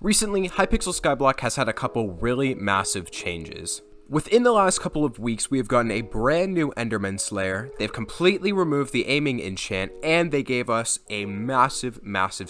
Recently, Hypixel Skyblock has had a couple really massive changes. Within the last couple of weeks, we have gotten a brand new Enderman Slayer, they've completely removed the aiming enchant, and they gave us a massive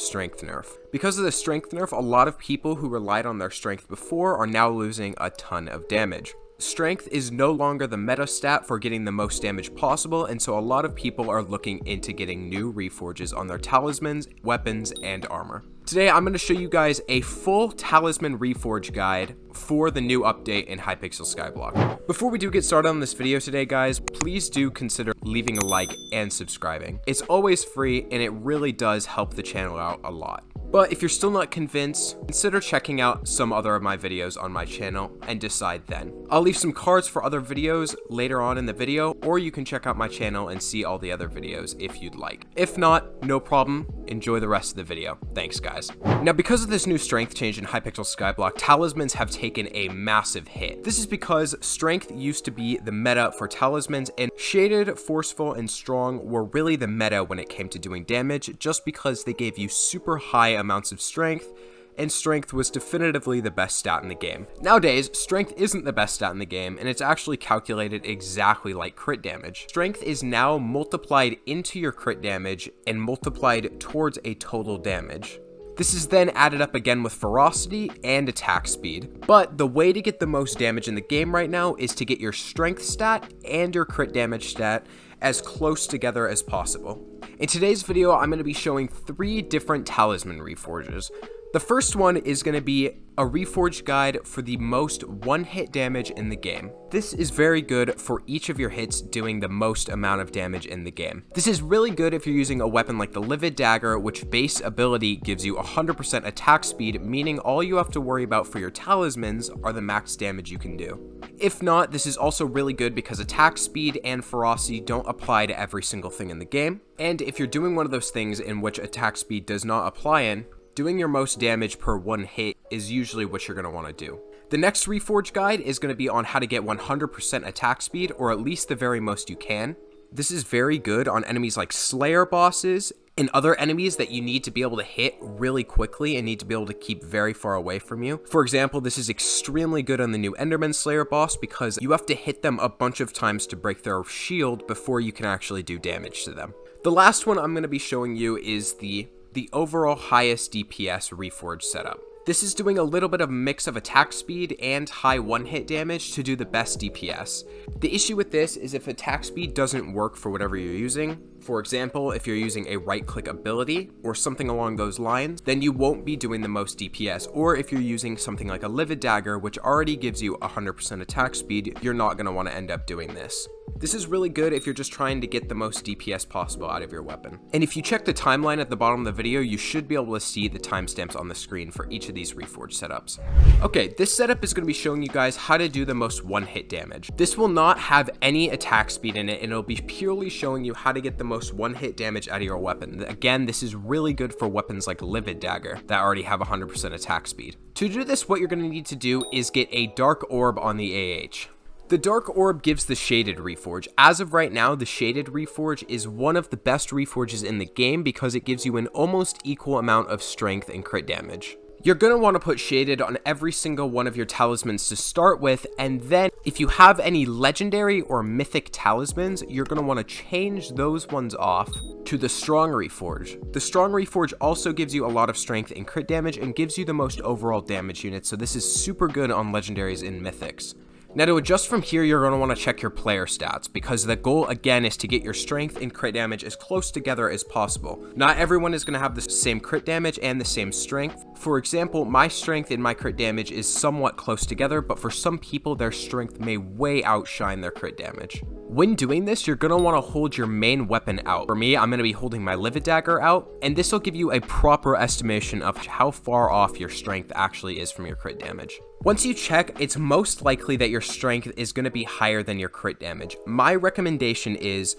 strength nerf. Because of the strength nerf, a lot of people who relied on their strength before are now losing a ton of damage. Strength is no longer the meta stat for getting the most damage possible, and so a lot of people are looking into getting new reforges on their talismans, weapons, and armor. Today, I'm going to show you guys a full Talisman Reforge guide for the new update in Hypixel Skyblock. Before we do get started on this video today, guys, please do consider leaving a like and subscribing. It's always free, and it really does help the channel out a lot. But if you're still not convinced, consider checking out some other of my videos on my channel and decide then. I'll leave some cards for other videos later on in the video, or you can check out my channel and see all the other videos if you'd like. If not, no problem. Enjoy the rest of the video. Thanks, guys. Now, because of this new strength change in Hypixel Skyblock, talismans have taken a massive hit. This is because strength used to be the meta for talismans, and shaded, forceful, and strong were really the meta when it came to doing damage, just because they gave you super high amounts of strength, and strength was definitively the best stat in the game. Nowadays, strength isn't the best stat in the game, and it's actually calculated exactly like crit damage. Strength is now multiplied into your crit damage and multiplied towards a total damage. This is then added up again with ferocity and attack speed. But the way to get the most damage in the game right now is to get your strength stat and your crit damage stat as close together as possible. In today's video, I'm going to be showing 3 different talisman reforges. The first one is going to be a reforge guide for the most one-hit damage in the game. This is very good for each of your hits doing the most amount of damage in the game. This is really good if you're using a weapon like the Livid Dagger, which base ability gives you 100% attack speed, meaning all you have to worry about for your talismans are the max damage you can do. If not, this is also really good because attack speed and ferocity don't apply to every single thing in the game. And if you're doing one of those things in which attack speed does not apply in, doing your most damage per one hit is usually what you're going to want to do. The next reforge guide is going to be on how to get 100% attack speed, or at least the very most you can. This is very good on enemies like Slayer bosses and other enemies that you need to be able to hit really quickly and need to be able to keep very far away from you. For example, this is extremely good on the new Enderman Slayer boss because you have to hit them a bunch of times to break their shield before you can actually do damage to them. The last one I'm going to be showing you is the overall highest DPS reforge setup. This is doing a little bit of a mix of attack speed and high one-hit damage to do the best DPS. The issue with this is if attack speed doesn't work for whatever you're using, for example, if you're using a right-click ability or something along those lines, then you won't be doing the most DPS. Or if you're using something like a Livid Dagger, which already gives you 100% attack speed, you're not going to want to end up doing this. This is really good if you're just trying to get the most DPS possible out of your weapon. And if you check the timeline at the bottom of the video, you should be able to see the timestamps on the screen for each of these reforge setups. Okay, this setup is going to be showing you guys how to do the most one-hit damage. This will not have any attack speed in it, and it'll be purely showing you how to get the most one-hit damage out of your weapon. Again, this is really good for weapons like Livid Dagger that already have 100% attack speed. To do this, what you're going to need to do is get a Dark Orb on the AH. The Dark Orb gives the Shaded Reforge. As of right now, the Shaded Reforge is one of the best reforges in the game because it gives you an almost equal amount of strength and crit damage. You're going to want to put Shaded on every single one of your talismans to start with, and then if you have any legendary or mythic talismans, you're going to want to change those ones off to the Strong Reforge. The Strong Reforge also gives you a lot of strength and crit damage and gives you the most overall damage units, so this is super good on legendaries and mythics. Now, to adjust from here, you're going to want to check your player stats because the goal again is to get your strength and crit damage as close together as possible. Not everyone is going to have the same crit damage and the same strength. For example, my strength and my crit damage is somewhat close together, but for some people, their strength may way outshine their crit damage. When doing this, you're going to want to hold your main weapon out. For me, I'm going to be holding my Livid Dagger out, and this will give you a proper estimation of how far off your strength actually is from your crit damage. Once you check, it's most likely that your strength is going to be higher than your crit damage. My recommendation is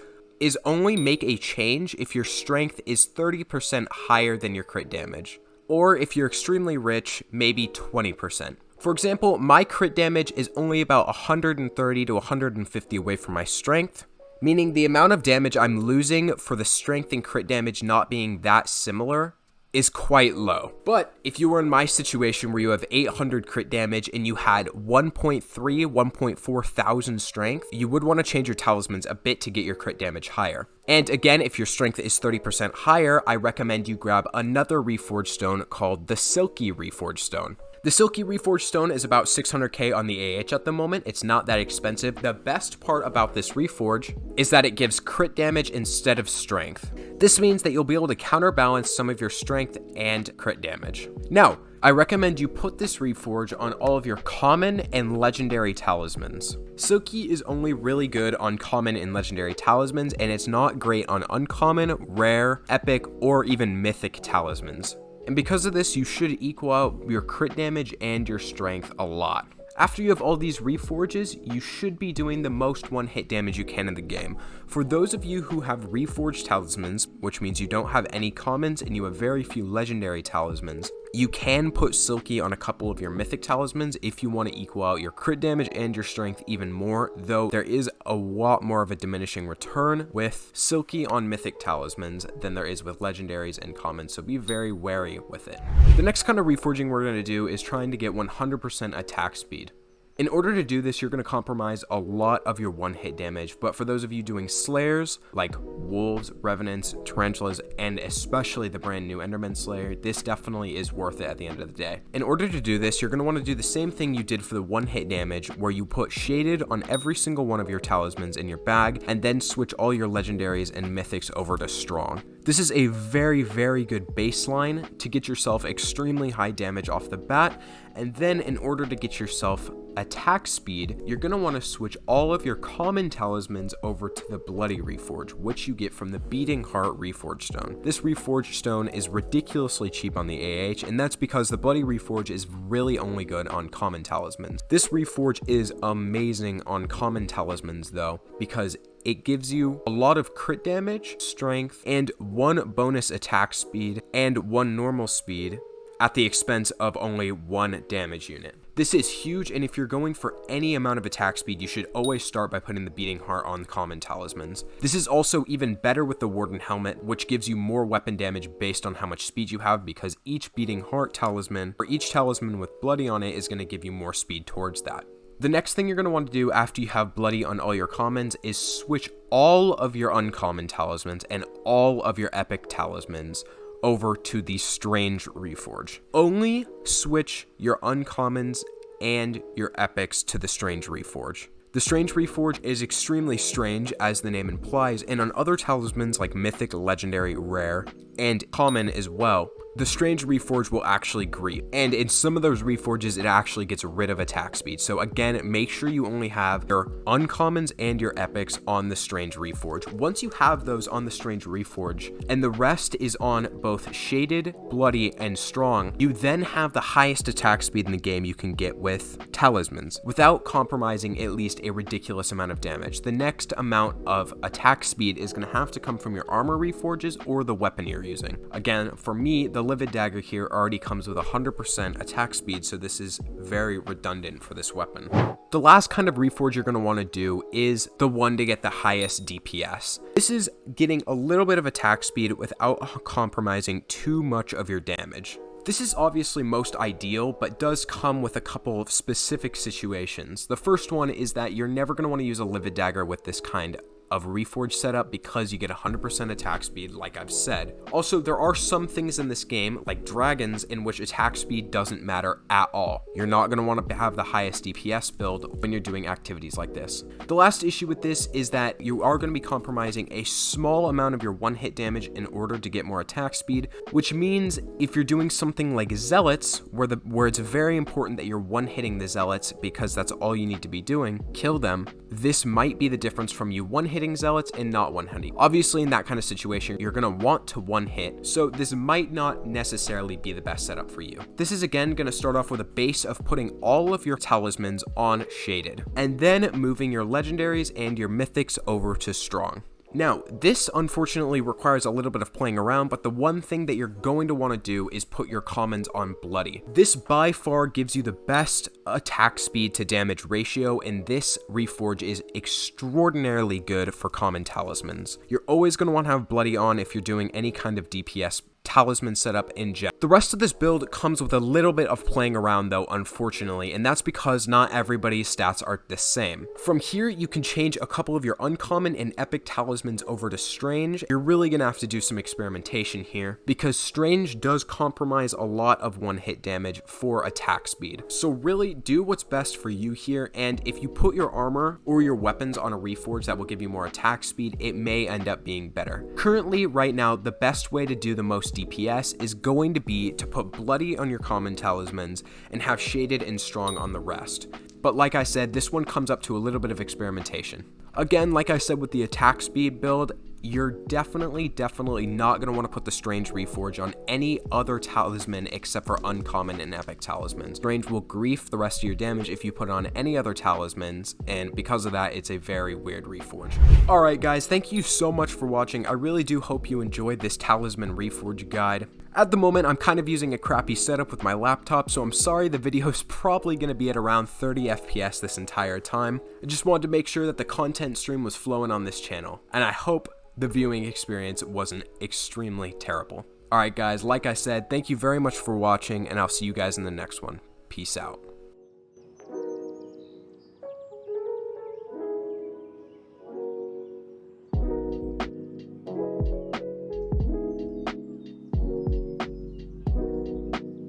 only make a change if your strength is 30% higher than your crit damage. Or if you're extremely rich, maybe 20%. For example, my crit damage is only about 130 to 150 away from my strength, meaning the amount of damage I'm losing for the strength and crit damage not being that similar is quite low. But if you were in my situation where you have 800 crit damage and you had 1.4 thousand strength, you would want to change your talismans a bit to get your crit damage higher. And again, if your strength is 30% higher, I recommend you grab another Reforge stone called the Silky Reforge Stone. The Silky Reforge Stone is about 600k on the AH at the moment. It's not that expensive. The best part about this Reforge is that it gives crit damage instead of strength. This means that you'll be able to counterbalance some of your strength and crit damage. Now, I recommend you put this Reforge on all of your common and legendary talismans. Silky is only really good on common and legendary talismans, and it's not great on uncommon, rare, epic, or even mythic talismans. And because of this, you should equal out your crit damage and your strength a lot. After you have all these Reforges, you should be doing the most one-hit damage you can in the game. For those of you who have Reforge Talismans, which means you don't have any commons and you have very few legendary talismans, you can put Silky on a couple of your mythic talismans if you want to equal out your crit damage and your strength even more, though there is a lot more of a diminishing return with Silky on mythic talismans than there is with legendaries and commons, so be very wary with it. The next kind of reforging we're going to do is trying to get 100% attack speed. In order to do this, you're going to compromise a lot of your one-hit damage, but for those of you doing slayers, like wolves, revenants, tarantulas, and especially the brand new Enderman Slayer, this definitely is worth it at the end of the day. In order to do this, you're going to want to do the same thing you did for the one-hit damage, where you put shaded on every single one of your talismans in your bag, and then switch all your legendaries and mythics over to strong. This is a very, very good baseline to get yourself extremely high damage off the bat, and then in order to get yourself attack speed, you're going to want to switch all of your common talismans over to the Bloody Reforge, which you get from the Beating Heart Reforge Stone. This Reforge Stone is ridiculously cheap on the AH, and that's because the Bloody Reforge is really only good on common talismans. This Reforge is amazing on common talismans though, because it gives you a lot of crit damage, strength, and 1 bonus attack speed and 1 normal speed at the expense of only 1 damage unit. This is huge, and if you're going for any amount of attack speed, you should always start by putting the Beating Heart on common talismans. This is also even better with the Warden Helmet, which gives you more weapon damage based on how much speed you have, because each Beating Heart talisman, or each talisman with Bloody on it, is going to give you more speed towards that. The next thing you're going to want to do after you have Bloody on all your commons is switch all of your uncommon talismans and all of your epic talismans over to the Strange Reforge. Only switch your uncommons and your epics to the Strange Reforge. The Strange Reforge is extremely strange, as the name implies, and on other talismans like Mythic, Legendary, Rare, and Common as well, the Strange Reforge will actually greet, and in some of those Reforges, it actually gets rid of attack speed. So again, make sure you only have your uncommons and your epics on the Strange Reforge. Once you have those on the Strange Reforge, and the rest is on both Shaded, Bloody, and Strong, you then have the highest attack speed in the game you can get with talismans, without compromising at least a ridiculous amount of damage. The next amount of attack speed is going to have to come from your armor Reforges or the weapon you're using. Again, for me, the Livid Dagger here already comes with 100% attack speed, so this is very redundant for this weapon. The last kind of reforge you're going to want to do is the one to get the highest DPS. This is getting a little bit of attack speed without compromising too much of your damage. This is obviously most ideal, but does come with a couple of specific situations. The first one is that you're never going to want to use a Livid Dagger with this kind of reforge setup because you get 100% attack speed, like I've said. Also, there are some things in this game, like dragons, in which attack speed doesn't matter at all. You're not going to want to have the highest DPS build when you're doing activities like this. The last issue with this is that you are going to be compromising a small amount of your one-hit damage in order to get more attack speed, which means if you're doing something like Zealots, where it's very important that you're one-hitting the Zealots because that's all you need to be doing, kill them, this might be the difference from you one-hitting Zealots and not one-hitting. Obviously, in that kind of situation, you're going to want to one-hit, so this might not necessarily be the best setup for you. This is again going to start off with a base of putting all of your talismans on Shaded, and then moving your legendaries and your mythics over to Strong. Now, this unfortunately requires a little bit of playing around, but the one thing that you're going to want to do is put your commons on Bloody. This by far gives you the best attack speed to damage ratio, and this reforge is extraordinarily good for common talismans. You're always going to want to have Bloody on if you're doing any kind of DPS talisman setup in general. The rest of this build comes with a little bit of playing around though, unfortunately, and that's because not everybody's stats are the same. From here, you can change a couple of your uncommon and epic talismans over to strange. You're really gonna have to do some experimentation here because strange does compromise a lot of one-hit damage for attack speed. So really do what's best for you here, and if you put your armor or your weapons on a reforge that will give you more attack speed, it may end up being better. Currently, right now, the best way to do the most DPS is going to be to put bloody on your common talismans and have shaded and strong on the rest. But like I said, this one comes up to a little bit of experimentation. Again, like I said with the attack speed build, you're definitely not going to want to put the Strange Reforge on any other talisman except for uncommon and epic talismans. Strange will grief the rest of your damage if you put it on any other talismans, and because of that, it's a very weird Reforge. Alright guys, thank you so much for watching. I really do hope you enjoyed this Talisman Reforge guide. At the moment, I'm kind of using a crappy setup with my laptop, so I'm sorry the video is probably going to be at around 30 FPS this entire time. I just wanted to make sure that the content stream was flowing on this channel, and I hope the viewing experience wasn't extremely terrible. Alright guys, like I said, thank you very much for watching, and I'll see you guys in the next one. Peace out.